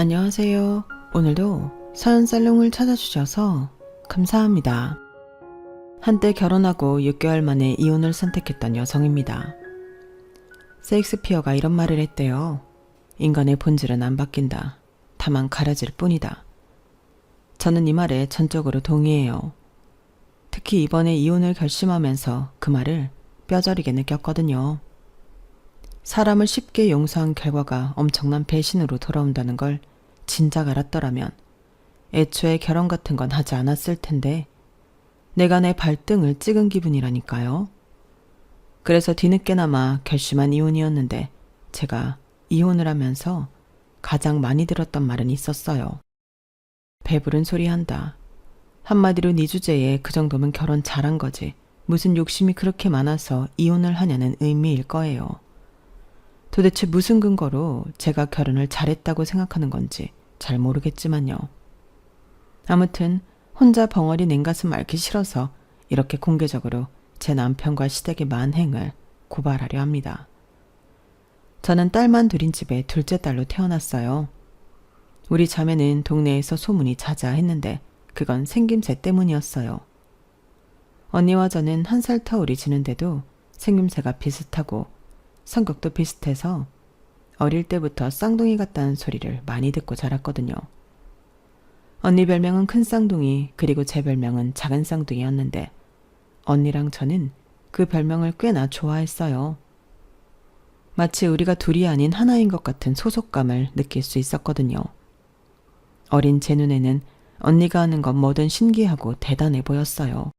안녕하세요. 오늘도 서연살롱을 찾아주셔서 감사합니다. 한때 결혼하고 6개월 만에 이혼을 선택했던 여성입니다. 세익스피어가 이런 말을 했대요. 인간의 본질은 안 바뀐다. 다만 가려질 뿐이다. 저는 이 말에 전적으로 동의해요. 특히 이번에 이혼을 결심하면서 그 말을 뼈저리게 느꼈거든요. 사람을 쉽게 용서한 결과가 엄청난 배신으로 돌아온다는 걸 진작 알았더라면 애초에 결혼 같은 건 하지 않았을 텐데 내가 내 발등을 찍은 기분이라니까요. 그래서 뒤늦게나마 결심한 이혼이었는데 제가 이혼을 하면서 가장 많이 들었던 말은 있었어요. 배부른 소리 한다. 한마디로 네 주제에 그 정도면 결혼 잘한 거지. 무슨 욕심이 그렇게 많아서 이혼을 하냐는 의미일 거예요. 도대체 무슨 근거로 제가 결혼을 잘했다고 생각하는 건지 잘 모르겠지만요. 아무튼 혼자 벙어리 냉가슴 앓기 싫어서 이렇게 공개적으로 제 남편과 시댁의 만행을 고발하려 합니다. 저는 딸만 둘인 집에 둘째 딸로 태어났어요. 우리 자매는 동네에서 소문이 자자했는데 그건 생김새 때문이었어요. 언니와 저는 1살 터울이 지는데도 생김새가 비슷하고 성격도 비슷해서 어릴 때부터 쌍둥이 같다는 소리를 많이 듣고 자랐거든요. 언니 별명은 큰 쌍둥이, 그리고 제 별명은 작은 쌍둥이였는데 언니랑 저는 그 별명을 꽤나 좋아했어요. 마치 우리가 둘이 아닌 하나인 것 같은 소속감을 느낄 수 있었거든요. 어린 제 눈에는 언니가 하는 건 뭐든 신기하고 대단해 보였어요.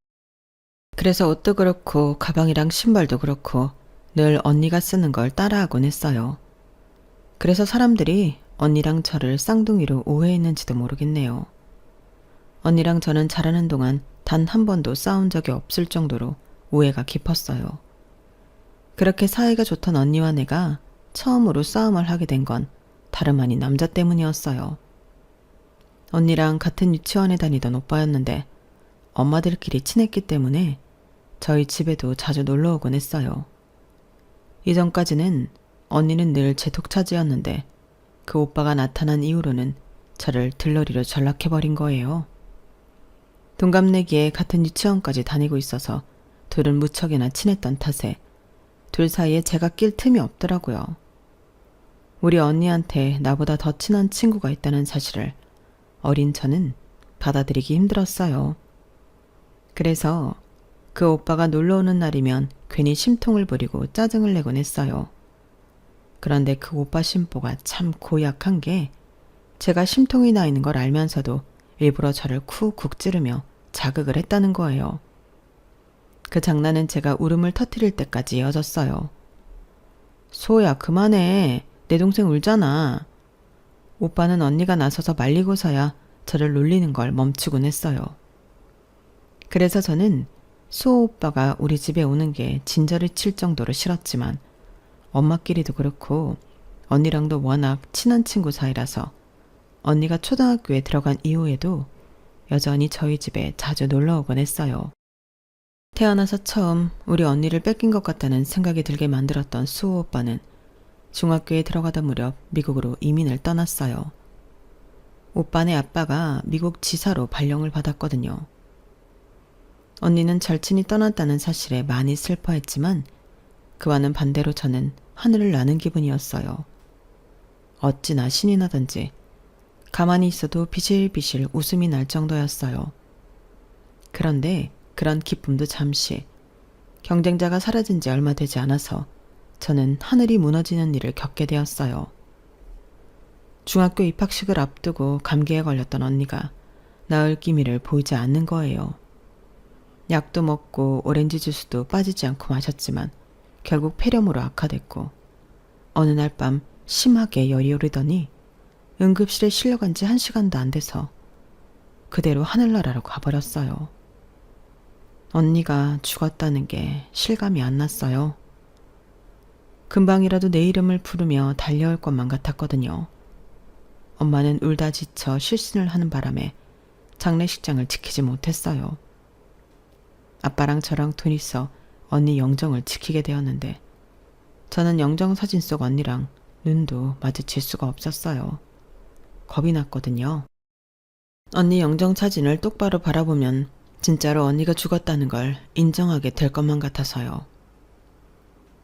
그래서 옷도 그렇고 가방이랑 신발도 그렇고 늘 언니가 쓰는 걸 따라하곤 했어요. 그래서 사람들이 언니랑 저를 쌍둥이로 오해했는지도 모르겠네요. 언니랑 저는 자라는 동안 단 한 번도 싸운 적이 없을 정도로 오해가 깊었어요. 그렇게 사이가 좋던 언니와 내가 처음으로 싸움을 하게 된 건 다름 아닌 남자 때문이었어요. 언니랑 같은 유치원에 다니던 오빠였는데 엄마들끼리 친했기 때문에 저희 집에도 자주 놀러 오곤 했어요. 이전까지는 언니는 늘 제 독차지였는데 그 오빠가 나타난 이후로는 저를 들러리로 전락해버린 거예요. 동갑내기에 같은 유치원까지 다니고 있어서 둘은 무척이나 친했던 탓에 둘 사이에 제가 낄 틈이 없더라고요. 우리 언니한테 나보다 더 친한 친구가 있다는 사실을 어린 저는 받아들이기 힘들었어요. 그래서 그 오빠가 놀러 오는 날이면 괜히 심통을 부리고 짜증을 내곤 했어요. 그런데 그 오빠 심보가 참 고약한 게 제가 심통이 나 있는 걸 알면서도 일부러 저를 쿡쿡 찌르며 자극을 했다는 거예요. 그 장난은 제가 울음을 터뜨릴 때까지 이어졌어요. 소야 그만해. 내 동생 울잖아. 오빠는 언니가 나서서 말리고서야 저를 놀리는 걸 멈추곤 했어요. 그래서 저는 수호 오빠가 우리 집에 오는 게 진저를 칠 정도로 싫었지만 엄마끼리도 그렇고 언니랑도 워낙 친한 친구 사이라서 언니가 초등학교에 들어간 이후에도 여전히 저희 집에 자주 놀러 오곤 했어요. 태어나서 처음 우리 언니를 뺏긴 것 같다는 생각이 들게 만들었던 수호 오빠는 중학교에 들어가다 무렵 미국으로 이민을 떠났어요. 오빠네 아빠가 미국 지사로 발령을 받았거든요. 언니는 절친이 떠났다는 사실에 많이 슬퍼했지만 그와는 반대로 저는 하늘을 나는 기분이었어요. 어찌나 신이 나던지 가만히 있어도 비실비실 웃음이 날 정도였어요. 그런데 그런 기쁨도 잠시, 경쟁자가 사라진 지 얼마 되지 않아서 저는 하늘이 무너지는 일을 겪게 되었어요. 중학교 입학식을 앞두고 감기에 걸렸던 언니가 나을 기미를 보이지 않는 거예요. 약도 먹고 오렌지 주스도 빠지지 않고 마셨지만 결국 폐렴으로 악화됐고 어느 날 밤 심하게 열이 오르더니 응급실에 실려간 지 1시간도 안 돼서 그대로 하늘나라로 가버렸어요. 언니가 죽었다는 게 실감이 안 났어요. 금방이라도 내 이름을 부르며 달려올 것만 같았거든요. 엄마는 울다 지쳐 실신을 하는 바람에 장례식장을 지키지 못했어요. 아빠랑 저랑 둘이서 언니 영정을 지키게 되었는데 저는 영정사진 속 언니랑 눈도 마주칠 수가 없었어요. 겁이 났거든요. 언니 영정사진을 똑바로 바라보면 진짜로 언니가 죽었다는 걸 인정하게 될 것만 같아서요.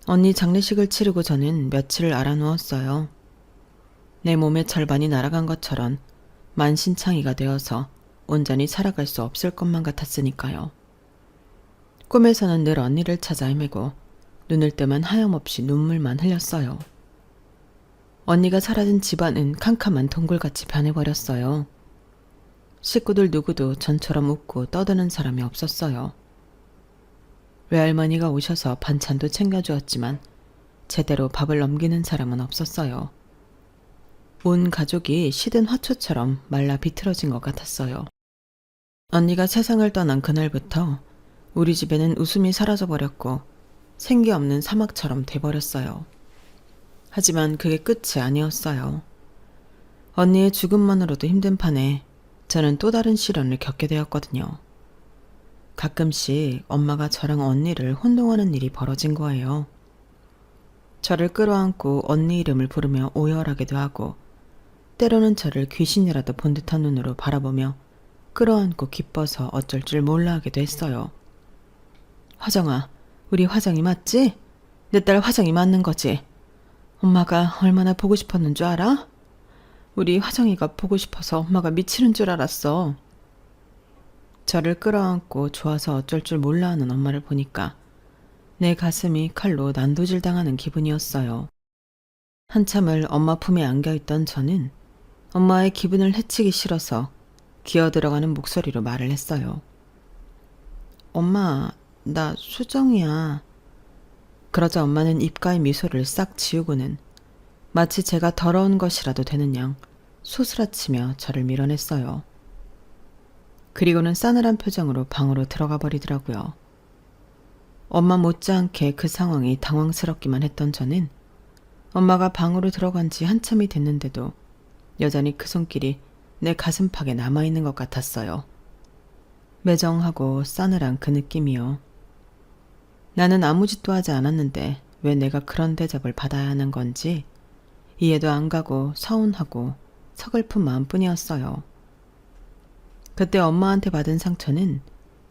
언니 장례식을 치르고 저는 며칠을 알아누웠어요. 내 몸의 절반이 날아간 것처럼 만신창이가 되어서 온전히 살아갈 수 없을 것만 같았으니까요. 꿈에서는 늘 언니를 찾아 헤매고 눈을 뜨면 하염없이 눈물만 흘렸어요. 언니가 사라진 집안은 캄캄한 동굴같이 변해버렸어요. 식구들 누구도 전처럼 웃고 떠드는 사람이 없었어요. 외할머니가 오셔서 반찬도 챙겨주었지만 제대로 밥을 넘기는 사람은 없었어요. 온 가족이 시든 화초처럼 말라 비틀어진 것 같았어요. 언니가 세상을 떠난 그날부터 우리 집에는 웃음이 사라져버렸고 생기 없는 사막처럼 돼버렸어요. 하지만 그게 끝이 아니었어요. 언니의 죽음만으로도 힘든 판에 저는 또 다른 시련을 겪게 되었거든요. 가끔씩 엄마가 저랑 언니를 혼동하는 일이 벌어진 거예요. 저를 끌어안고 언니 이름을 부르며 오열하기도 하고 때로는 저를 귀신이라도 본 듯한 눈으로 바라보며 끌어안고 기뻐서 어쩔 줄 몰라 하기도 했어요. 화정아, 우리 화정이 맞지? 내 딸 화정이 맞는 거지? 엄마가 얼마나 보고 싶었는 줄 알아? 우리 화정이가 보고 싶어서 엄마가 미치는 줄 알았어. 저를 끌어안고 좋아서 어쩔 줄 몰라 하는 엄마를 보니까 내 가슴이 칼로 난도질 당하는 기분이었어요. 한참을 엄마 품에 안겨있던 저는 엄마의 기분을 해치기 싫어서 기어들어가는 목소리로 말을 했어요. 엄마, 나 수정이야. 그러자 엄마는 입가의 미소를 싹 지우고는 마치 제가 더러운 것이라도 되는 양 소스라치며 저를 밀어냈어요. 그리고는 싸늘한 표정으로 방으로 들어가 버리더라고요. 엄마 못지않게 그 상황이 당황스럽기만 했던 저는 엄마가 방으로 들어간 지 한참이 됐는데도 여전히 그 손길이 내 가슴팍에 남아있는 것 같았어요. 매정하고 싸늘한 그 느낌이요. 나는 아무 짓도 하지 않았는데 왜 내가 그런 대접을 받아야 하는 건지 이해도 안 가고 서운하고 서글픈 마음뿐이었어요. 그때 엄마한테 받은 상처는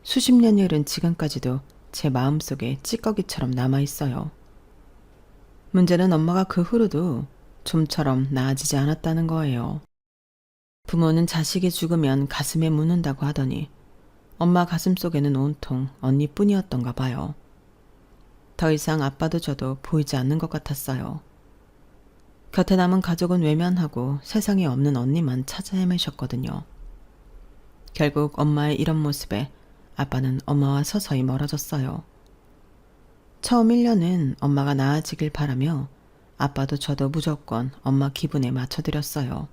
수십 년이 흐른 지금까지도 제 마음속에 찌꺼기처럼 남아있어요. 문제는 엄마가 그 후로도 좀처럼 나아지지 않았다는 거예요. 부모는 자식이 죽으면 가슴에 묻는다고 하더니 엄마 가슴속에는 온통 언니뿐이었던가 봐요. 더 이상 아빠도 저도 보이지 않는 것 같았어요. 곁에 남은 가족은 외면하고 세상에 없는 언니만 찾아 헤매셨거든요. 결국 엄마의 이런 모습에 아빠는 엄마와 서서히 멀어졌어요. 처음 1년은 엄마가 나아지길 바라며 아빠도 저도 무조건 엄마 기분에 맞춰드렸어요.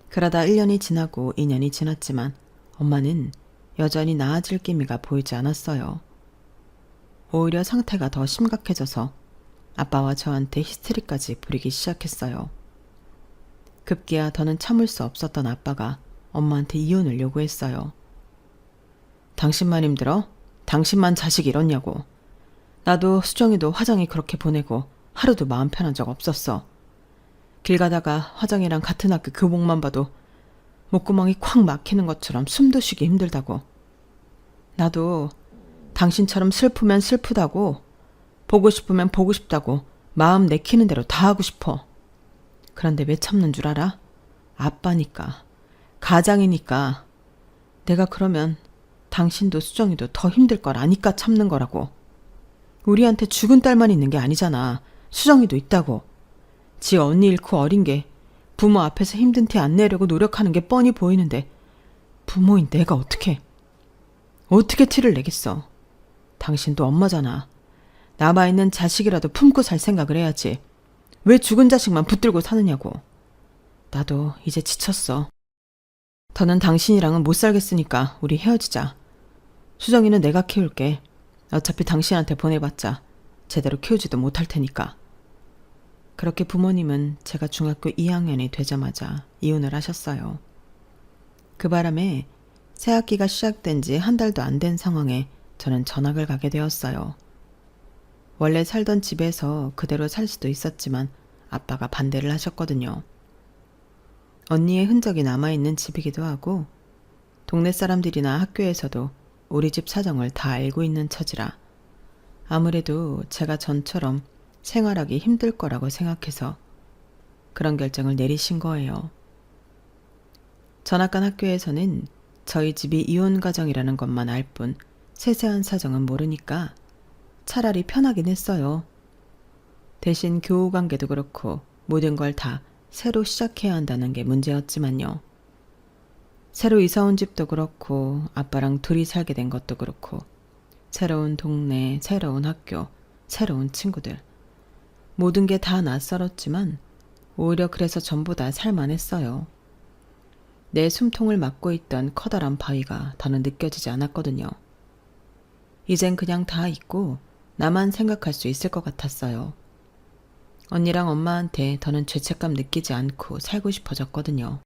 그러다 1년이 지나고 2년이 지났지만 엄마는 여전히 나아질 기미가 보이지 않았어요. 오히려 상태가 더 심각해져서 아빠와 저한테 히스테리까지 부리기 시작했어요. 급기야 더는 참을 수 없었던 아빠가 엄마한테 이혼을 요구했어요. 당신만 힘들어? 당신만 자식 잃었냐고. 나도 수정이도 화정이 그렇게 보내고 하루도 마음 편한 적 없었어. 길 가다가 화정이랑 같은 학교 교복만 봐도 목구멍이 콱 막히는 것처럼 숨도 쉬기 힘들다고. 나도 당신처럼 슬프면 슬프다고, 보고 싶으면 보고 싶다고 마음 내키는 대로 다 하고 싶어. 그런데 왜 참는 줄 알아? 아빠니까, 가장이니까. 내가 그러면 당신도 수정이도 더 힘들 걸 아니까 참는 거라고. 우리한테 죽은 딸만 있는 게 아니잖아. 수정이도 있다고. 지 언니 잃고 어린 게 부모 앞에서 힘든 티 안 내려고 노력하는 게 뻔히 보이는데 부모인 내가 어떻게 티를 내겠어. 당신도 엄마잖아. 남아있는 자식이라도 품고 살 생각을 해야지. 왜 죽은 자식만 붙들고 사느냐고. 나도 이제 지쳤어. 더는 당신이랑은 못 살겠으니까 우리 헤어지자. 수정이는 내가 키울게. 어차피 당신한테 보내봤자 제대로 키우지도 못할 테니까. 그렇게 부모님은 제가 중학교 2학년이 되자마자 이혼을 하셨어요. 그 바람에 새학기가 시작된 지 한 달도 안 된 상황에 저는 전학을 가게 되었어요. 원래 살던 집에서 그대로 살 수도 있었지만 아빠가 반대를 하셨거든요. 언니의 흔적이 남아있는 집이기도 하고 동네 사람들이나 학교에서도 우리 집 사정을 다 알고 있는 처지라 아무래도 제가 전처럼 생활하기 힘들 거라고 생각해서 그런 결정을 내리신 거예요. 전학간 학교에서는 저희 집이 이혼 가정이라는 것만 알 뿐 세세한 사정은 모르니까 차라리 편하긴 했어요. 대신 교우 관계도 그렇고 모든 걸 다 새로 시작해야 한다는 게 문제였지만요. 새로 이사 온 집도 그렇고 아빠랑 둘이 살게 된 것도 그렇고 새로운 동네, 새로운 학교, 새로운 친구들 모든 게 다 낯설었지만 오히려 그래서 전부 다 살만했어요. 내 숨통을 막고 있던 커다란 바위가 더는 느껴지지 않았거든요. 이젠 그냥 다 잊고 나만 생각할 수 있을 것 같았어요. 언니랑 엄마한테 더는 죄책감 느끼지 않고 살고 싶어졌거든요.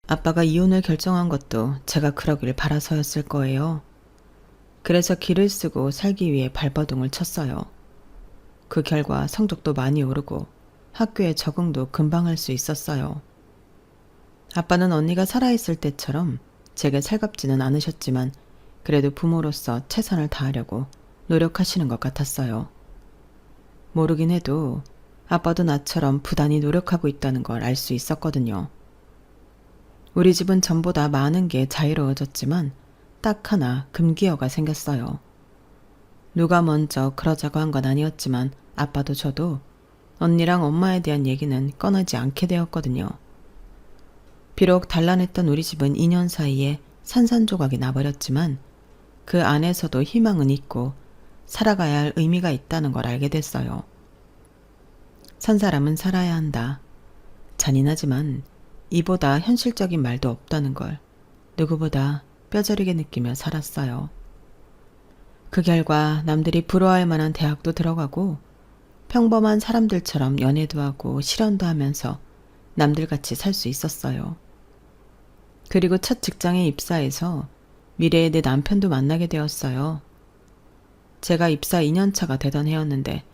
아빠가 이혼을 결정한 것도 제가 그러길 바라서였을 거예요. 그래서 길을 쓰고 살기 위해 발버둥을 쳤어요. 그 결과 성적도 많이 오르고 학교에 적응도 금방 할 수 있었어요. 아빠는 언니가 살아있을 때처럼 제게 살갑지는 않으셨지만 그래도 부모로서 최선을 다하려고 노력하시는 것 같았어요. 모르긴 해도 아빠도 나처럼 부단히 노력하고 있다는 걸 알 수 있었거든요. 우리 집은 전보다 많은 게 자유로워졌지만 딱 하나 금기어가 생겼어요. 누가 먼저 그러자고 한 건 아니었지만 아빠도 저도 언니랑 엄마에 대한 얘기는 꺼내지 않게 되었거든요. 비록 단란했던 우리 집은 2년 사이에 산산조각이 나버렸지만 그 안에서도 희망은 있고 살아가야 할 의미가 있다는 걸 알게 됐어요. 산 사람은 살아야 한다. 잔인하지만 이보다 현실적인 말도 없다는 걸 누구보다 뼈저리게 느끼며 살았어요. 그 결과 남들이 부러워할 만한 대학도 들어가고 평범한 사람들처럼 연애도 하고 실현도 하면서 남들같이 살 수 있었어요. 그리고 첫 직장에 입사해서 미래의 내 남편도 만나게 되었어요. 제가 입사 2년차가 되던 해였는데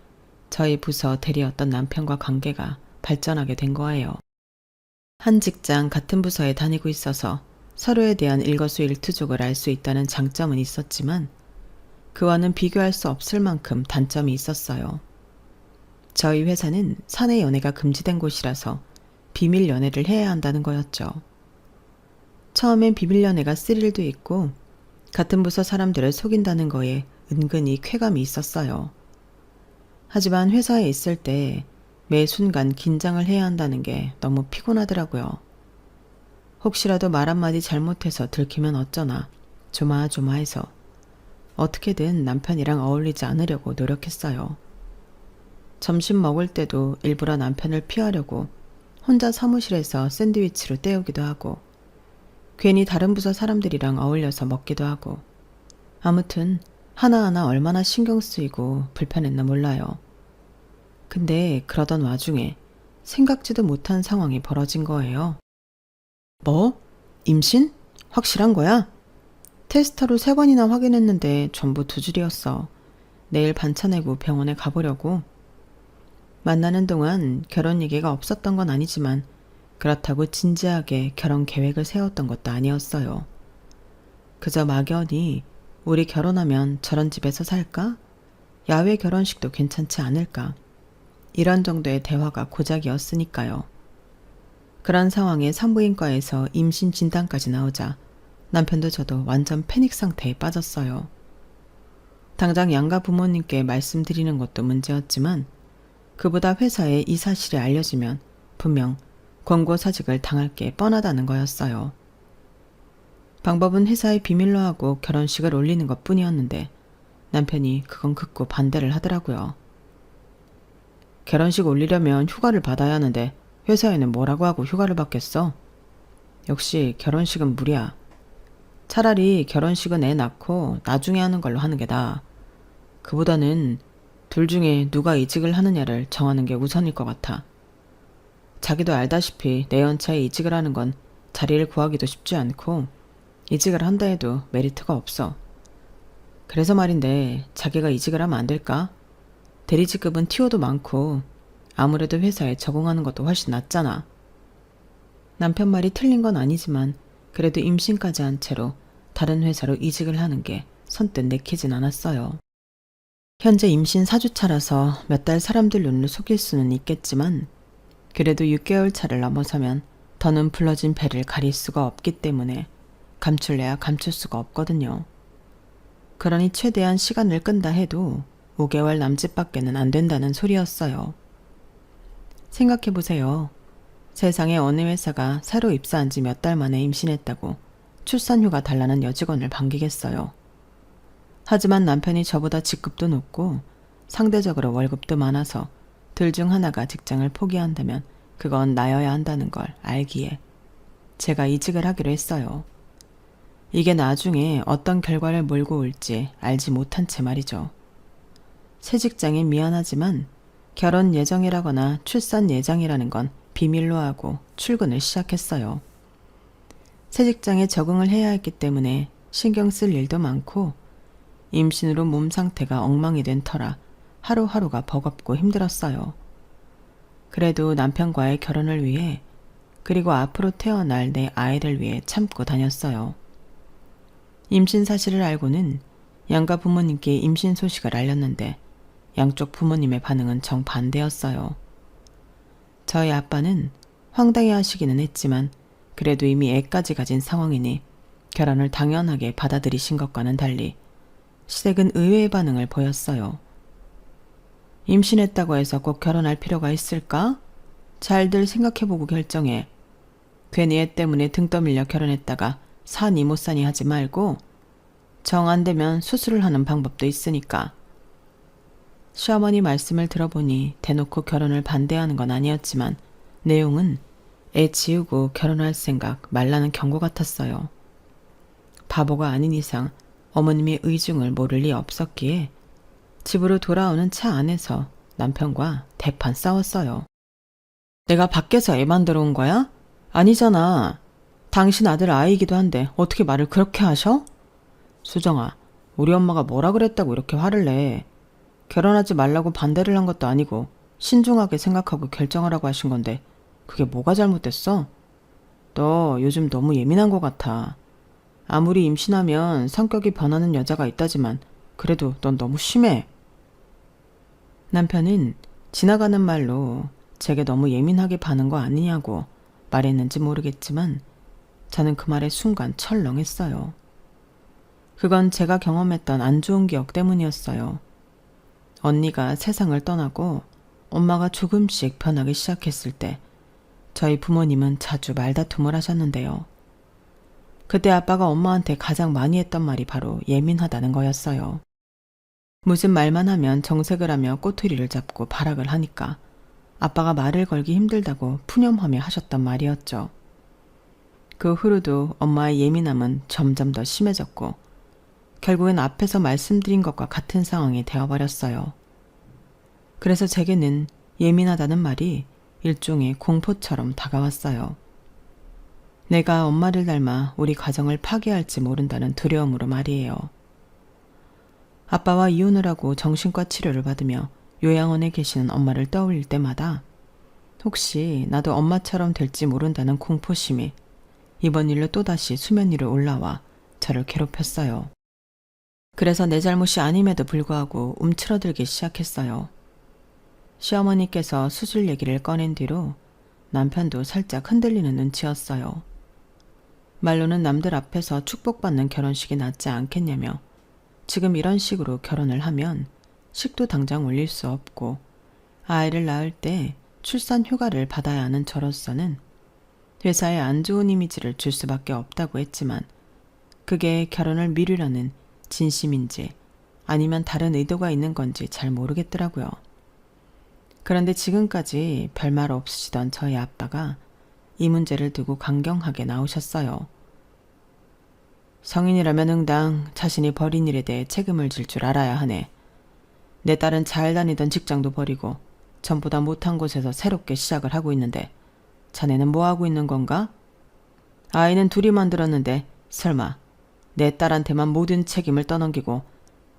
저희 부서 대리였던 남편과 관계가 발전하게 된 거예요. 한 직장 같은 부서에 다니고 있어서 서로에 대한 일거수일투족을 알 수 있다는 장점은 있었지만 그와는 비교할 수 없을 만큼 단점이 있었어요. 저희 회사는 사내 연애가 금지된 곳이라서 비밀 연애를 해야 한다는 거였죠. 처음엔 비밀 연애가 스릴도 있고 같은 부서 사람들을 속인다는 거에 은근히 쾌감이 있었어요. 하지만 회사에 있을 때 매 순간 긴장을 해야 한다는 게 너무 피곤하더라고요. 혹시라도 말 한마디 잘못해서 들키면 어쩌나 조마조마해서 어떻게든 남편이랑 어울리지 않으려고 노력했어요. 점심 먹을 때도 일부러 남편을 피하려고 혼자 사무실에서 샌드위치로 때우기도 하고 괜히 다른 부서 사람들이랑 어울려서 먹기도 하고 아무튼 하나하나 얼마나 신경 쓰이고 불편했나 몰라요. 근데 그러던 와중에 생각지도 못한 상황이 벌어진 거예요. 뭐? 임신? 확실한 거야? 테스터로 3번이나 확인했는데 전부 두 줄이었어. 내일 반차 내고 병원에 가보려고. 만나는 동안 결혼 얘기가 없었던 건 아니지만 그렇다고 진지하게 결혼 계획을 세웠던 것도 아니었어요. 그저 막연히 우리 결혼하면 저런 집에서 살까? 야외 결혼식도 괜찮지 않을까? 이런 정도의 대화가 고작이었으니까요. 그런 상황에 산부인과에서 임신 진단까지 나오자 남편도 저도 완전 패닉 상태에 빠졌어요. 당장 양가 부모님께 말씀드리는 것도 문제였지만 그보다 회사에 이 사실이 알려지면 분명 권고사직을 당할 게 뻔하다는 거였어요. 방법은 회사에 비밀로 하고 결혼식을 올리는 것 뿐이었는데 남편이 그건 극구 반대를 하더라고요. 결혼식 올리려면 휴가를 받아야 하는데 회사에는 뭐라고 하고 휴가를 받겠어? 역시 결혼식은 무리야. 차라리 결혼식은 애 낳고 나중에 하는 걸로 하는 게 나아. 그보다는 둘 중에 누가 이직을 하느냐를 정하는 게 우선일 것 같아. 자기도 알다시피 내 연차에 이직을 하는 건 자리를 구하기도 쉽지 않고 이직을 한다 해도 메리트가 없어. 그래서 말인데 자기가 이직을 하면 안 될까? 대리직급은 티오도 많고 아무래도 회사에 적응하는 것도 훨씬 낫잖아. 남편 말이 틀린 건 아니지만 그래도 임신까지 한 채로 다른 회사로 이직을 하는 게 선뜻 내키진 않았어요. 현재 임신 4주차라서 몇 달 사람들 눈을 속일 수는 있겠지만 그래도 6개월 차를 넘어서면 더는 불러진 배를 가릴 수가 없기 때문에 감출래야 감출 수가 없거든요. 그러니 최대한 시간을 끈다 해도 5개월 남짓밖에는 안 된다는 소리였어요. 생각해보세요. 세상에 어느 회사가 새로 입사한 지 몇 달 만에 임신했다고 출산휴가 달라는 여직원을 반기겠어요. 하지만 남편이 저보다 직급도 높고 상대적으로 월급도 많아서 둘 중 하나가 직장을 포기한다면 그건 나여야 한다는 걸 알기에 제가 이직을 하기로 했어요. 이게 나중에 어떤 결과를 몰고 올지 알지 못한 채 말이죠. 새 직장에 미안하지만 결혼 예정이라거나 출산 예정이라는 건 비밀로 하고 출근을 시작했어요. 새 직장에 적응을 해야 했기 때문에 신경 쓸 일도 많고 임신으로 몸 상태가 엉망이 된 터라 하루하루가 버겁고 힘들었어요. 그래도 남편과의 결혼을 위해 그리고 앞으로 태어날 내 아이를 위해 참고 다녔어요. 임신 사실을 알고는 양가 부모님께 임신 소식을 알렸는데 양쪽 부모님의 반응은 정반대였어요. 저희 아빠는 황당해 하시기는 했지만 그래도 이미 애까지 가진 상황이니 결혼을 당연하게 받아들이신 것과는 달리 시댁은 의외의 반응을 보였어요. 임신했다고 해서 꼭 결혼할 필요가 있을까? 잘들 생각해보고 결정해. 괜히 애 때문에 등 떠밀려 결혼했다가 사니 못 사니 하지 말고 정 안 되면 수술을 하는 방법도 있으니까. 시어머니 말씀을 들어보니 대놓고 결혼을 반대하는 건 아니었지만 내용은 애 지우고 결혼할 생각 말라는 경고 같았어요. 바보가 아닌 이상 어머님의 의중을 모를 리 없었기에 집으로 돌아오는 차 안에서 남편과 대판 싸웠어요. 내가 밖에서 애 만들어 온 거야? 아니잖아. 당신 아들 아이이기도 한데 어떻게 말을 그렇게 하셔? 수정아, 우리 엄마가 뭐라 그랬다고 이렇게 화를 내. 결혼하지 말라고 반대를 한 것도 아니고 신중하게 생각하고 결정하라고 하신 건데 그게 뭐가 잘못됐어? 너 요즘 너무 예민한 것 같아. 아무리 임신하면 성격이 변하는 여자가 있다지만 그래도 넌 너무 심해. 남편은 지나가는 말로 제게 너무 예민하게 반은 거 아니냐고 말했는지 모르겠지만 저는 그 말에 순간 철렁했어요. 그건 제가 경험했던 안 좋은 기억 때문이었어요. 언니가 세상을 떠나고 엄마가 조금씩 변하기 시작했을 때 저희 부모님은 자주 말다툼을 하셨는데요. 그때 아빠가 엄마한테 가장 많이 했던 말이 바로 예민하다는 거였어요. 무슨 말만 하면 정색을 하며 꼬투리를 잡고 발악을 하니까 아빠가 말을 걸기 힘들다고 푸념하며 하셨던 말이었죠. 그 후로도 엄마의 예민함은 점점 더 심해졌고 결국엔 앞에서 말씀드린 것과 같은 상황이 되어버렸어요. 그래서 제게는 예민하다는 말이 일종의 공포처럼 다가왔어요. 내가 엄마를 닮아 우리 가정을 파괴할지 모른다는 두려움으로 말이에요. 아빠와 이혼을 하고 정신과 치료를 받으며 요양원에 계시는 엄마를 떠올릴 때마다 혹시 나도 엄마처럼 될지 모른다는 공포심이 이번 일로 또다시 수면 위로 올라와 저를 괴롭혔어요. 그래서 내 잘못이 아님에도 불구하고 움츠러들기 시작했어요. 시어머니께서 수술 얘기를 꺼낸 뒤로 남편도 살짝 흔들리는 눈치였어요. 말로는 남들 앞에서 축복받는 결혼식이 낫지 않겠냐며 지금 이런 식으로 결혼을 하면 식도 당장 올릴 수 없고 아이를 낳을 때 출산 휴가를 받아야 하는 저로서는 회사에 안 좋은 이미지를 줄 수밖에 없다고 했지만 그게 결혼을 미루려는 진심인지 아니면 다른 의도가 있는 건지 잘 모르겠더라고요. 그런데 지금까지 별말 없으시던 저희 아빠가 이 문제를 두고 강경하게 나오셨어요. 성인이라면 응당 자신이 벌인 일에 대해 책임을 질 줄 알아야 하네. 내 딸은 잘 다니던 직장도 버리고 전보다 못한 곳에서 새롭게 시작을 하고 있는데 자네는 뭐 하고 있는 건가? 아이는 둘이 만들었는데 설마 내 딸한테만 모든 책임을 떠넘기고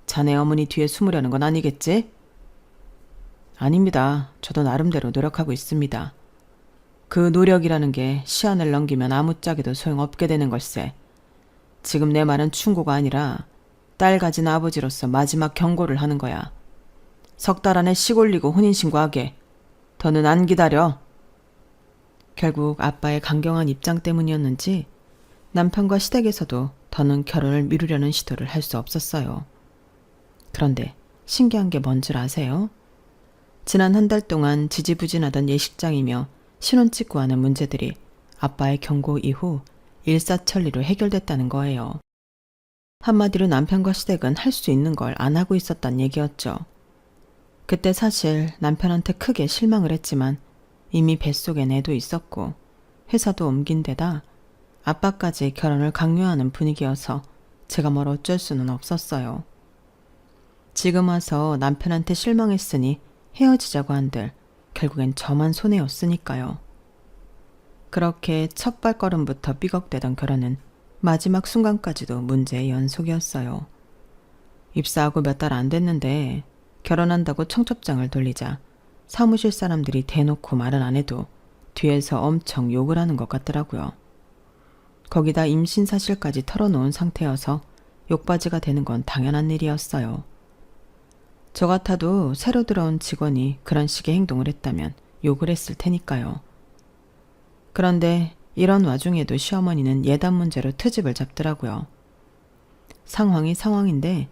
자네 어머니 뒤에 숨으려는 건 아니겠지? 아닙니다. 저도 나름대로 노력하고 있습니다. 그 노력이라는 게 시한을 넘기면 아무짝에도 소용없게 되는 걸세. 지금 내 말은 충고가 아니라 딸 가진 아버지로서 마지막 경고를 하는 거야. 석 달 안에 식 올리고 혼인신고하게. 더는 안 기다려. 결국 아빠의 강경한 입장 때문이었는지 남편과 시댁에서도 더는 결혼을 미루려는 시도를 할 수 없었어요. 그런데 신기한 게 뭔 줄 아세요? 지난 한 달 동안 지지부진하던 예식장이며 신혼 찍고 하는 문제들이 아빠의 경고 이후 일사천리로 해결됐다는 거예요. 한마디로 남편과 시댁은 할 수 있는 걸 안 하고 있었단 얘기였죠. 그때 사실 남편한테 크게 실망을 했지만 이미 뱃속엔 애도 있었고 회사도 옮긴 데다 아빠까지 결혼을 강요하는 분위기여서 제가 뭘 어쩔 수는 없었어요. 지금 와서 남편한테 실망했으니 헤어지자고 한들 결국엔 저만 손해였으니까요. 그렇게 첫 발걸음부터 삐걱대던 결혼은 마지막 순간까지도 문제의 연속이었어요. 입사하고 몇 달 안 됐는데 결혼한다고 청첩장을 돌리자 사무실 사람들이 대놓고 말은 안 해도 뒤에서 엄청 욕을 하는 것 같더라고요. 거기다 임신 사실까지 털어놓은 상태여서 욕바지가 되는 건 당연한 일이었어요. 저 같아도 새로 들어온 직원이 그런 식의 행동을 했다면 욕을 했을 테니까요. 그런데 이런 와중에도 시어머니는 예단 문제로 트집을 잡더라고요. 상황이 상황인데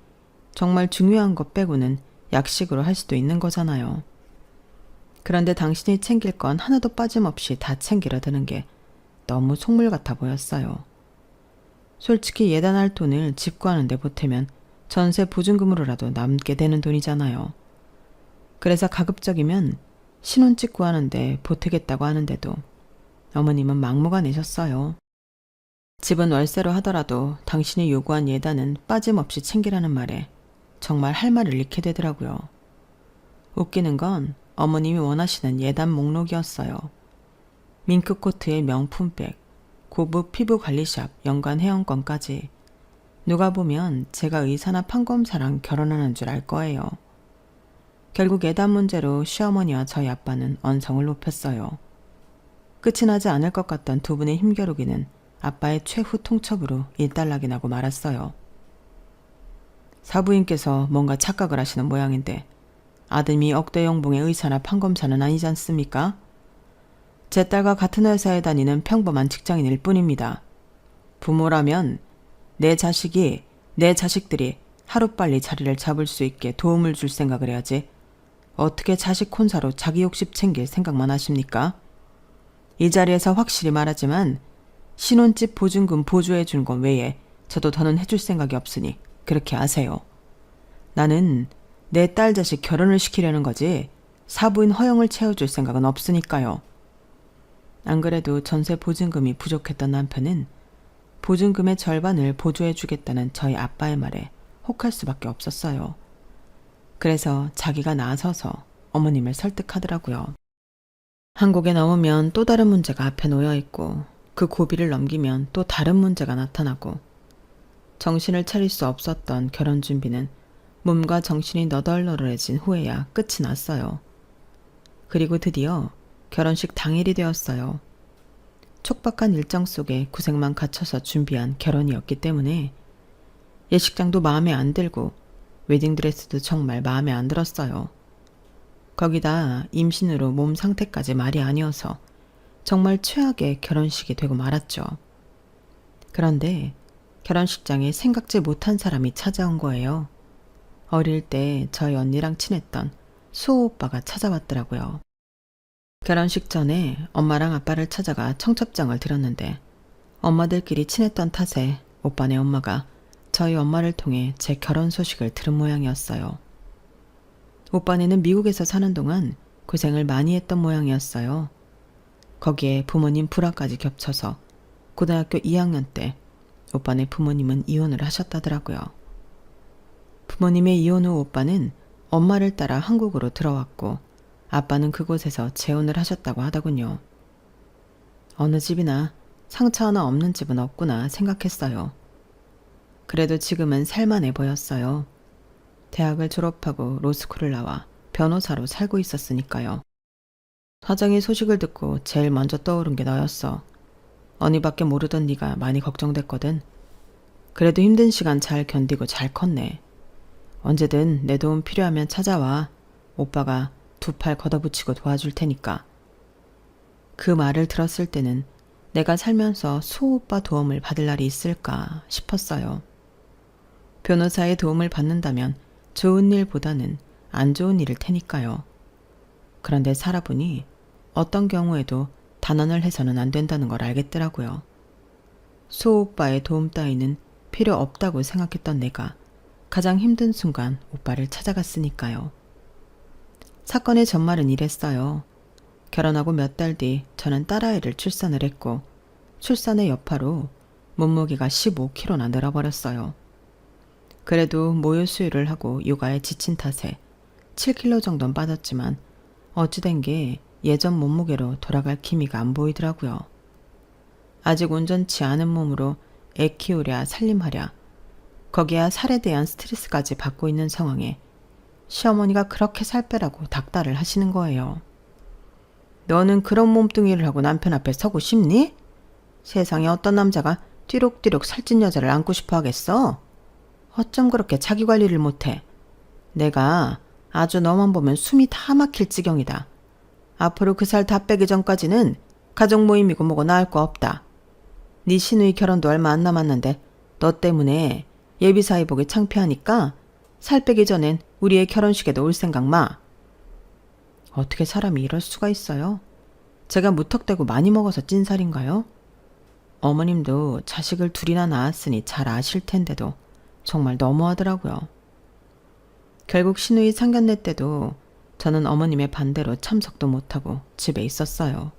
정말 중요한 것 빼고는 약식으로 할 수도 있는 거잖아요. 그런데 당신이 챙길 건 하나도 빠짐없이 다 챙기려 드는 게 너무 속물 같아 보였어요. 솔직히 예단할 돈을 집 구하는데 보태면 전세 보증금으로라도 남게 되는 돈이잖아요. 그래서 가급적이면 신혼집 구하는데 보태겠다고 하는데도 어머님은 막무가내셨어요. 집은 월세로 하더라도 당신이 요구한 예단은 빠짐없이 챙기라는 말에 정말 할 말을 잃게 되더라고요. 웃기는 건 어머님이 원하시는 예단 목록이었어요. 밍크코트의 명품백, 고급 피부관리샵, 연간 회원권까지. 누가 보면 제가 의사나 판검사랑 결혼하는 줄 알 거예요. 결국 예단 문제로 시어머니와 저희 아빠는 언성을 높였어요. 끝이 나지 않을 것 같던 두 분의 힘겨루기는 아빠의 최후 통첩으로 일단락이 나고 말았어요. 사부인께서 뭔가 착각을 하시는 모양인데 아드님이 억대 연봉의 의사나 판검사는 아니지 않습니까? 제 딸과 같은 회사에 다니는 평범한 직장인일 뿐입니다. 부모라면 내 자식들이 하루빨리 자리를 잡을 수 있게 도움을 줄 생각을 해야지 어떻게 자식 혼사로 자기 욕심 챙길 생각만 하십니까? 이 자리에서 확실히 말하지만 신혼집 보증금 보조해 준 건 외에 저도 더는 해줄 생각이 없으니 그렇게 아세요. 나는 내 딸 자식 결혼을 시키려는 거지 사부인 허영을 채워줄 생각은 없으니까요. 안 그래도 전세 보증금이 부족했던 남편은 보증금의 절반을 보조해 주겠다는 저희 아빠의 말에 혹할 수밖에 없었어요. 그래서 자기가 나서서 어머님을 설득하더라고요. 한국에 넘으면 또 다른 문제가 앞에 놓여 있고 그 고비를 넘기면 또 다른 문제가 나타나고 정신을 차릴 수 없었던 결혼 준비는 몸과 정신이 너덜너덜해진 후에야 끝이 났어요. 그리고 드디어 결혼식 당일이 되었어요. 촉박한 일정 속에 고생만 갖춰서 준비한 결혼이었기 때문에 예식장도 마음에 안 들고 웨딩드레스도 정말 마음에 안 들었어요. 거기다 임신으로 몸 상태까지 말이 아니어서 정말 최악의 결혼식이 되고 말았죠. 그런데 결혼식장에 생각지 못한 사람이 찾아온 거예요. 어릴 때 저희 언니랑 친했던 수호 오빠가 찾아왔더라고요. 결혼식 전에 엄마랑 아빠를 찾아가 청첩장을 드렸는데 엄마들끼리 친했던 탓에 오빠네 엄마가 저희 엄마를 통해 제 결혼 소식을 들은 모양이었어요. 오빠네는 미국에서 사는 동안 고생을 많이 했던 모양이었어요. 거기에 부모님 불화까지 겹쳐서 고등학교 2학년 때 오빠네 부모님은 이혼을 하셨다더라고요. 부모님의 이혼 후 오빠는 엄마를 따라 한국으로 들어왔고 아빠는 그곳에서 재혼을 하셨다고 하더군요. 어느 집이나 상처 하나 없는 집은 없구나 생각했어요. 그래도 지금은 살만해 보였어요. 대학을 졸업하고 로스쿨을 나와 변호사로 살고 있었으니까요. 화장이 소식을 듣고 제일 먼저 떠오른 게 너였어. 언니밖에 모르던 네가 많이 걱정됐거든. 그래도 힘든 시간 잘 견디고 잘 컸네. 언제든 내 도움 필요하면 찾아와. 오빠가 두 팔 걷어붙이고 도와줄 테니까. 그 말을 들었을 때는 내가 살면서 수호 오빠 도움을 받을 날이 있을까 싶었어요. 변호사의 도움을 받는다면 좋은 일보다는 안 좋은 일일 테니까요. 그런데 살아보니 어떤 경우에도 단언을 해서는 안 된다는 걸 알겠더라고요. 수호 오빠의 도움 따위는 필요 없다고 생각했던 내가 가장 힘든 순간 오빠를 찾아갔으니까요. 사건의 전말은 이랬어요. 결혼하고 몇 달 뒤 저는 딸아이를 출산을 했고 출산의 여파로 몸무게가 15kg나 늘어버렸어요. 그래도 모유 수유를 하고 육아에 지친 탓에 7kg 정도는 빠졌지만 어찌된 게 예전 몸무게로 돌아갈 기미가 안 보이더라고요. 아직 온전치 않은 몸으로 애 키우랴 살림하랴 거기야 살에 대한 스트레스까지 받고 있는 상황에 시어머니가 그렇게 살 빼라고 닥달을 하시는 거예요. 너는 그런 몸뚱이를 하고 남편 앞에 서고 싶니? 세상에 어떤 남자가 띠룩띠룩 살찐 여자를 안고 싶어 하겠어? 어쩜 그렇게 자기 관리를 못해? 내가 아주 너만 보면 숨이 다 막힐 지경이다. 앞으로 그 살 다 빼기 전까지는 가족 모임이고 뭐고 나을 거 없다. 네 시누이 결혼도 얼마 안 남았는데 너 때문에 예비사위 보기 창피하니까 살 빼기 전엔 우리의 결혼식에도 올 생각 마. 어떻게 사람이 이럴 수가 있어요? 제가 무턱대고 많이 먹어서 찐 살인가요? 어머님도 자식을 둘이나 낳았으니 잘 아실 텐데도 정말 너무하더라고요. 결국 시누이 상견례 때도 저는 어머님의 반대로 참석도 못하고 집에 있었어요.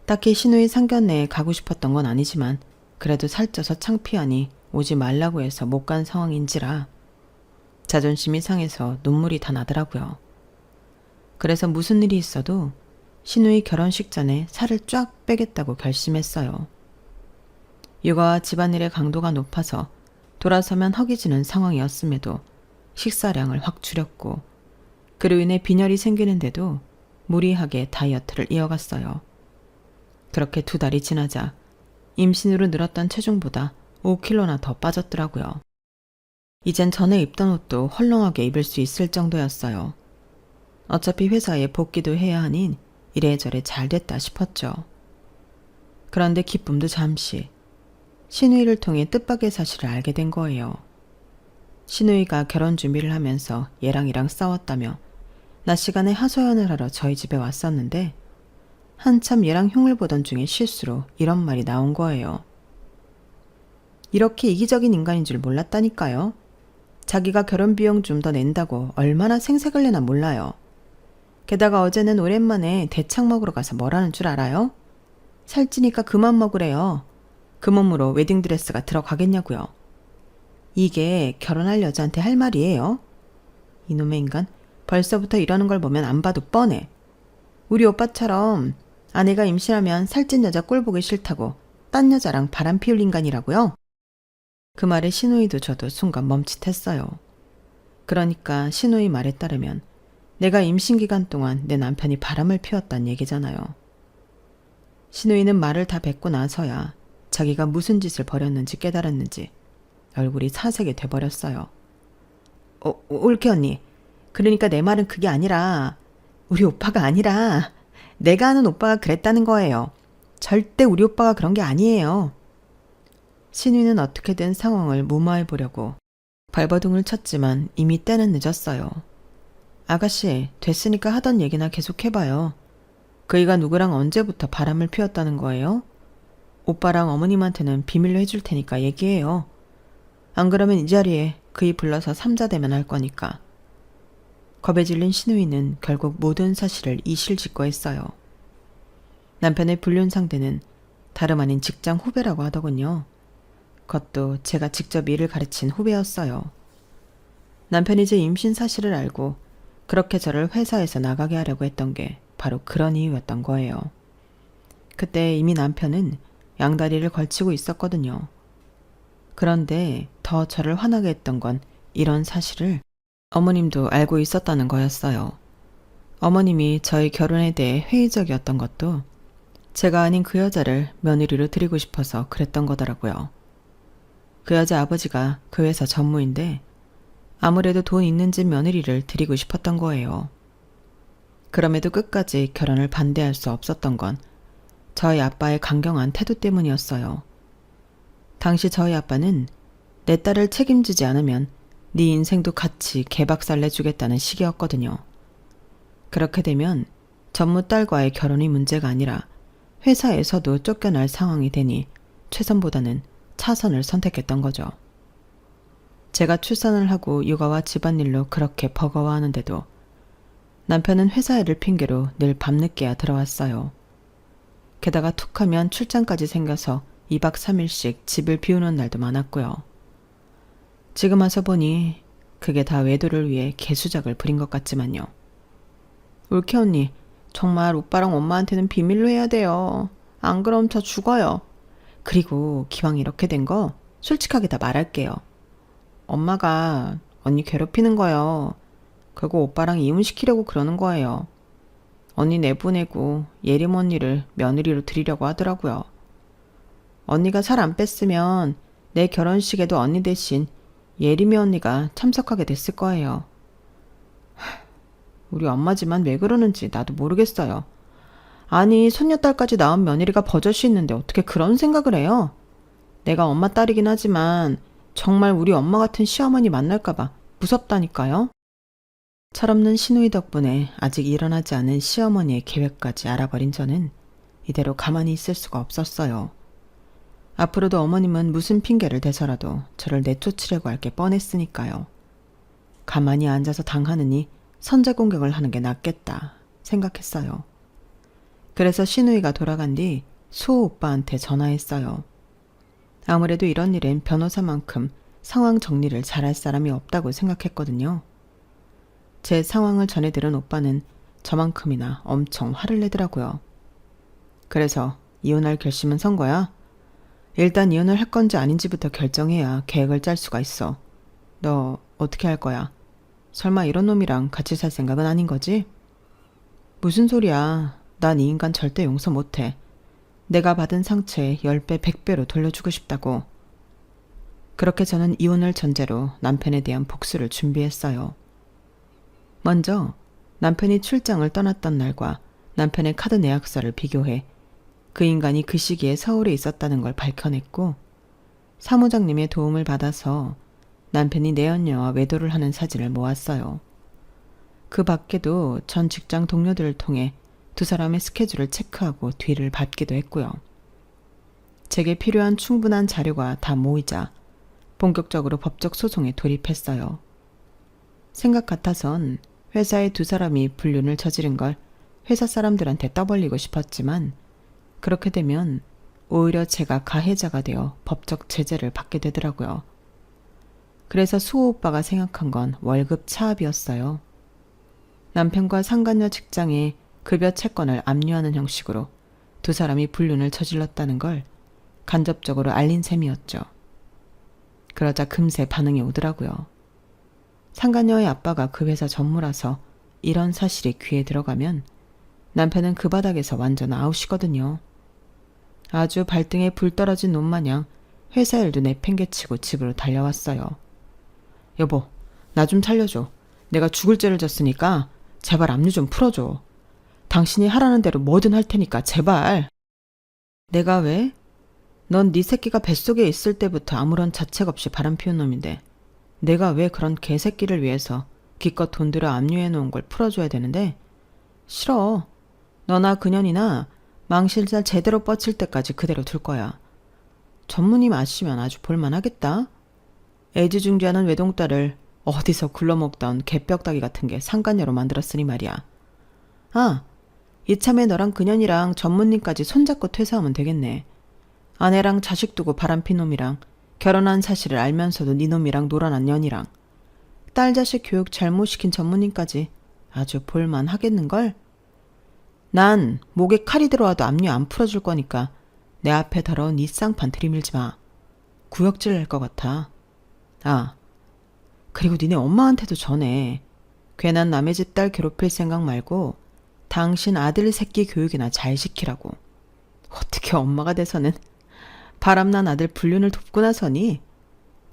딱히 시누이 상견례에 가고 싶었던 건 아니지만 그래도 살쪄서 창피하니 오지 말라고 해서 못 간 상황인지라 자존심이 상해서 눈물이 다 나더라고요. 그래서 무슨 일이 있어도 시누이 결혼식 전에 살을 쫙 빼겠다고 결심했어요. 육아와 집안일의 강도가 높아서 돌아서면 허기지는 상황이었음에도 식사량을 확 줄였고 그로 인해 빈혈이 생기는데도 무리하게 다이어트를 이어갔어요. 그렇게 2달이 지나자 임신으로 늘었던 체중보다 5kg나 더 빠졌더라고요. 이젠 전에 입던 옷도 헐렁하게 입을 수 있을 정도였어요. 어차피 회사에 복귀도 해야 하니 이래저래 잘 됐다 싶었죠. 그런데 기쁨도 잠시. 시누이를 통해 뜻밖의 사실을 알게 된 거예요. 시누이가 결혼 준비를 하면서 얘랑이랑 싸웠다며 낮 시간에 하소연을 하러 저희 집에 왔었는데 한참 얘랑 흉을 보던 중에 실수로 이런 말이 나온 거예요. 이렇게 이기적인 인간인 줄 몰랐다니까요. 자기가 결혼 비용 좀 더 낸다고 얼마나 생색을 내나 몰라요. 게다가 어제는 오랜만에 대창 먹으러 가서 뭐라는 줄 알아요? 살찌니까 그만 먹으래요. 그 몸으로 웨딩드레스가 들어가겠냐고요. 이게 결혼할 여자한테 할 말이에요? 이놈의 인간 벌써부터 이러는 걸 보면 안 봐도 뻔해. 우리 오빠처럼 아내가 임신하면 살찐 여자 꼴 보기 싫다고 딴 여자랑 바람 피울 인간이라고요? 그 말에 시누이도 저도 순간 멈칫했어요. 그러니까 시누이 말에 따르면 내가 임신 기간 동안 내 남편이 바람을 피웠단 얘기잖아요. 시누이는 말을 다 뱉고 나서야 자기가 무슨 짓을 벌였는지 깨달았는지 얼굴이 사색이 돼버렸어요. 올케 언니, 그러니까 내 말은 그게 아니라 우리 오빠가 아니라 내가 아는 오빠가 그랬다는 거예요. 절대 우리 오빠가 그런 게 아니에요. 시누이는 어떻게든 상황을 무마해 보려고 발버둥을 쳤지만 이미 때는 늦었어요. 아가씨, 됐으니까 하던 얘기나 계속 해봐요. 그이가 누구랑 언제부터 바람을 피웠다는 거예요? 오빠랑 어머님한테는 비밀로 해줄 테니까 얘기해요. 안 그러면 이 자리에 그이 불러서 삼자대면 할 거니까. 겁에 질린 시누이는 결국 모든 사실을 이실직고했어요. 남편의 불륜 상대는 다름 아닌 직장 후배라고 하더군요. 그것도 제가 직접 일을 가르친 후배였어요. 남편이 제 임신 사실을 알고 그렇게 저를 회사에서 나가게 하려고 했던 게 바로 그런 이유였던 거예요. 그때 이미 남편은 양다리를 걸치고 있었거든요. 그런데 더 저를 화나게 했던 건 이런 사실을 어머님도 알고 있었다는 거였어요. 어머님이 저희 결혼에 대해 회의적이었던 것도 제가 아닌 그 여자를 며느리로 드리고 싶어서 그랬던 거더라고요. 그 여자 아버지가 그 회사 전무인데 아무래도 돈 있는 집 며느리를 드리고 싶었던 거예요. 그럼에도 끝까지 결혼을 반대할 수 없었던 건 저희 아빠의 강경한 태도 때문이었어요. 당시 저희 아빠는 내 딸을 책임지지 않으면 네 인생도 같이 개박살 내주겠다는 식이었거든요. 그렇게 되면 전무 딸과의 결혼이 문제가 아니라 회사에서도 쫓겨날 상황이 되니 최선보다는 차선을 선택했던 거죠. 제가 출산을 하고 육아와 집안일로 그렇게 버거워하는데도 남편은 회사 일을 핑계로 늘 밤늦게야 들어왔어요. 게다가 툭하면 출장까지 생겨서 2박 3일씩 집을 비우는 날도 많았고요. 지금 와서 보니 그게 다 외도를 위해 개수작을 부린 것 같지만요. 올케 언니, 정말 오빠랑 엄마한테는 비밀로 해야 돼요. 안 그럼 저 죽어요. 그리고 기왕 이렇게 된 거 솔직하게 다 말할게요. 엄마가 언니 괴롭히는 거요. 그거 오빠랑 이혼시키려고 그러는 거예요. 언니 내보내고 예림 언니를 며느리로 드리려고 하더라고요. 언니가 살 안 뺐으면 내 결혼식에도 언니 대신 예림이 언니가 참석하게 됐을 거예요. 우리 엄마지만 왜 그러는지 나도 모르겠어요. 아니, 손녀딸까지 낳은 며느리가 버젓이 있는데 어떻게 그런 생각을 해요? 내가 엄마 딸이긴 하지만 정말 우리 엄마 같은 시어머니 만날까봐 무섭다니까요. 철없는 시누이 덕분에 아직 일어나지 않은 시어머니의 계획까지 알아버린 저는 이대로 가만히 있을 수가 없었어요. 앞으로도 어머님은 무슨 핑계를 대서라도 저를 내쫓으려고 할 게 뻔했으니까요. 가만히 앉아서 당하느니 선제 공격을 하는 게 낫겠다 생각했어요. 그래서 시누이가 돌아간 뒤 수호 오빠한테 전화했어요. 아무래도 이런 일엔 변호사만큼 상황 정리를 잘할 사람이 없다고 생각했거든요. 제 상황을 전해들은 오빠는 저만큼이나 엄청 화를 내더라고요. 그래서 이혼할 결심은 선 거야? 일단 이혼을 할 건지 아닌지부터 결정해야 계획을 짤 수가 있어. 너 어떻게 할 거야? 설마 이런 놈이랑 같이 살 생각은 아닌 거지? 무슨 소리야. 난 이 인간 절대 용서 못해. 내가 받은 상처에 10배, 100배로 돌려주고 싶다고. 그렇게 저는 이혼을 전제로 남편에 대한 복수를 준비했어요. 먼저 남편이 출장을 떠났던 날과 남편의 카드 내역서를 비교해 그 인간이 그 시기에 서울에 있었다는 걸 밝혀냈고, 사무장님의 도움을 받아서 남편이 내연녀와 외도를 하는 사진을 모았어요. 그 밖에도 전 직장 동료들을 통해 두 사람의 스케줄을 체크하고 뒤를 받기도 했고요. 제게 필요한 충분한 자료가 다 모이자 본격적으로 법적 소송에 돌입했어요. 생각 같아선 회사의 두 사람이 불륜을 저지른 걸 회사 사람들한테 떠벌리고 싶었지만 그렇게 되면 오히려 제가 가해자가 되어 법적 제재를 받게 되더라고요. 그래서 수호 오빠가 생각한 건 월급 차압이었어요. 남편과 상간녀 직장에 급여 채권을 압류하는 형식으로 두 사람이 불륜을 저질렀다는 걸 간접적으로 알린 셈이었죠. 그러자 금세 반응이 오더라고요. 상간녀의 아빠가 그 회사 전무라서 이런 사실이 귀에 들어가면 남편은 그 바닥에서 완전 아웃이거든요. 아주 발등에 불 떨어진 놈마냥 회사 일도 내팽개치고 집으로 달려왔어요. 여보, 나 좀 살려줘. 내가 죽을 죄를 졌으니까 제발 압류 좀 풀어줘. 당신이 하라는 대로 뭐든 할 테니까 제발. 내가 왜? 넌 네 새끼가 뱃속에 있을 때부터 아무런 자책 없이 바람피운 놈인데 내가 왜 그런 개새끼를 위해서 기껏 돈 들여 압류해 놓은 걸 풀어줘야 되는데? 싫어. 너나 그년이나 망실살 제대로 뻗칠 때까지 그대로 둘 거야. 전무님 아시면 아주 볼만하겠다. 애지중지하는 외동딸을 어디서 굴러먹던 개뼈다귀 같은 게 상간녀로 만들었으니 말이야. 아, 이참에 너랑 그년이랑 전무님까지 손잡고 퇴사하면 되겠네. 아내랑 자식 두고 바람핀 놈이랑 결혼한 사실을 알면서도 네 놈이랑 놀아난 년이랑 딸 자식 교육 잘못시킨 전무님까지 아주 볼만하겠는걸? 난 목에 칼이 들어와도 압류 안 풀어줄 거니까 내 앞에 더러운 이 쌍판 들이밀지 마. 구역질 낼 것 같아. 아, 그리고 니네 엄마한테도 전해. 괜한 남의 집 딸 괴롭힐 생각 말고 당신 아들 새끼 교육이나 잘 시키라고. 어떻게 엄마가 돼서는 바람난 아들 불륜을 돕고 나서니?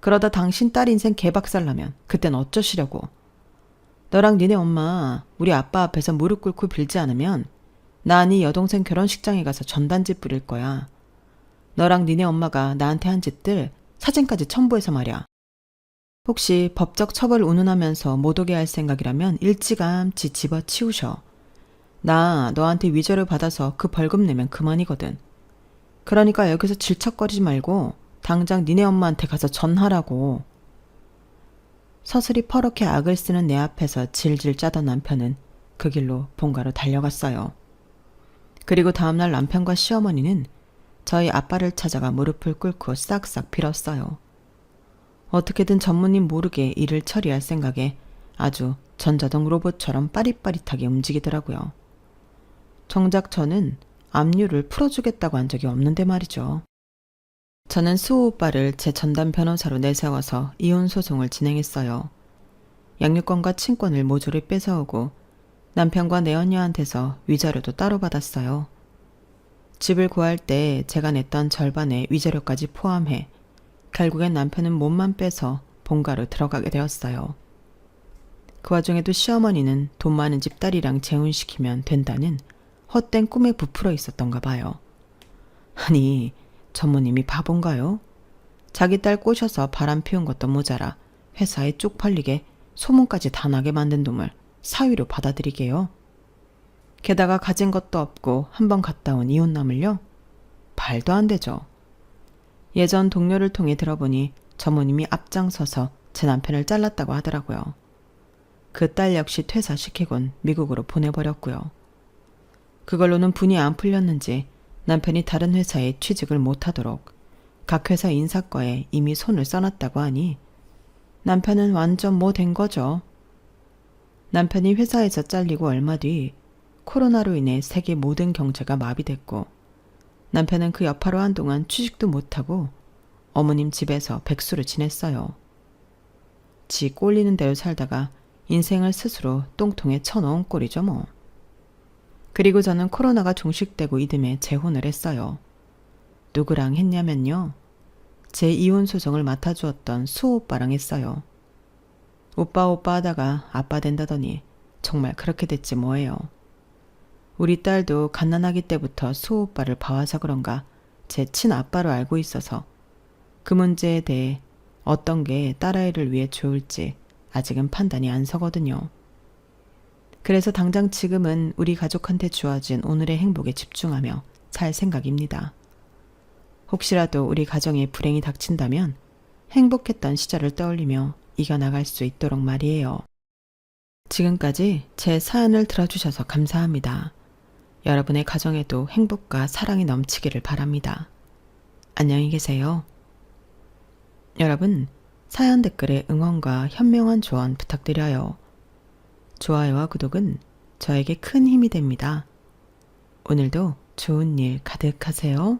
그러다 당신 딸 인생 개박살나면 그땐 어쩌시려고. 너랑 니네 엄마 우리 아빠 앞에서 무릎 꿇고 빌지 않으면 나 네 여동생 결혼식장에 가서 전단지 뿌릴 거야. 너랑 니네 엄마가 나한테 한 짓들 사진까지 첨부해서 말이야. 혹시 법적 처벌 운운하면서 못 오게 할 생각이라면 일찌감치 집어치우셔. 나 너한테 위조를 받아서 그 벌금 내면 그만이거든. 그러니까 여기서 질척거리지 말고 당장 니네 엄마한테 가서 전하라고. 서슬이 퍼렇게 악을 쓰는 내 앞에서 질질 짜던 남편은 그 길로 본가로 달려갔어요. 그리고 다음날 남편과 시어머니는 저희 아빠를 찾아가 무릎을 꿇고 싹싹 빌었어요. 어떻게든 전무님 모르게 일을 처리할 생각에 아주 전자동 로봇처럼 빠릿빠릿하게 움직이더라고요. 정작 저는 압류를 풀어주겠다고 한 적이 없는데 말이죠. 저는 수호 오빠를 제 전담 변호사로 내세워서 이혼 소송을 진행했어요. 양육권과 친권을 모조리 뺏어오고 남편과 내언녀한테서 위자료도 따로 받았어요. 집을 구할 때 제가 냈던 절반의 위자료까지 포함해 결국엔 남편은 몸만 빼서 본가로 들어가게 되었어요. 그 와중에도 시어머니는 돈 많은 집 딸이랑 재혼시키면 된다는 헛된 꿈에 부풀어 있었던가 봐요. 아니, 전무님이 바본가요? 자기 딸 꼬셔서 바람 피운 것도 모자라 회사에 쪽팔리게 소문까지 다 나게 만든 놈을 사위로 받아들이게요? 게다가 가진 것도 없고 한번 갔다 온 이혼남을요? 말도 안 되죠. 예전 동료를 통해 들어보니 전무님이 앞장서서 제 남편을 잘랐다고 하더라고요. 그 딸 역시 퇴사시키곤 미국으로 보내버렸고요. 그걸로는 분이 안 풀렸는지 남편이 다른 회사에 취직을 못하도록 각 회사 인사과에 이미 손을 써놨다고 하니 남편은 완전 뭐 된 거죠. 남편이 회사에서 잘리고 얼마 뒤 코로나로 인해 세계 모든 경제가 마비됐고 남편은 그 여파로 한동안 취직도 못하고 어머님 집에서 백수로 지냈어요. 지 꼴리는 대로 살다가 인생을 스스로 똥통에 쳐넣은 꼴이죠 뭐. 그리고 저는 코로나가 종식되고 이듬해 재혼을 했어요. 누구랑 했냐면요. 제 이혼 소송을 맡아주었던 수호 오빠랑 했어요. 오빠 하다가 아빠 된다더니 정말 그렇게 됐지 뭐예요. 우리 딸도 갓난아기 때부터 수호 오빠를 봐와서 그런가 제 친아빠로 알고 있어서 그 문제에 대해 어떤 게 딸아이를 위해 좋을지 아직은 판단이 안 서거든요. 그래서 당장 지금은 우리 가족한테 주어진 오늘의 행복에 집중하며 살 생각입니다. 혹시라도 우리 가정에 불행이 닥친다면 행복했던 시절을 떠올리며 이겨나갈 수 있도록 말이에요. 지금까지 제 사연을 들어주셔서 감사합니다. 여러분의 가정에도 행복과 사랑이 넘치기를 바랍니다. 안녕히 계세요. 여러분, 사연 댓글에 응원과 현명한 조언 부탁드려요. 좋아요와 구독은 저에게 큰 힘이 됩니다. 오늘도 좋은 일 가득하세요.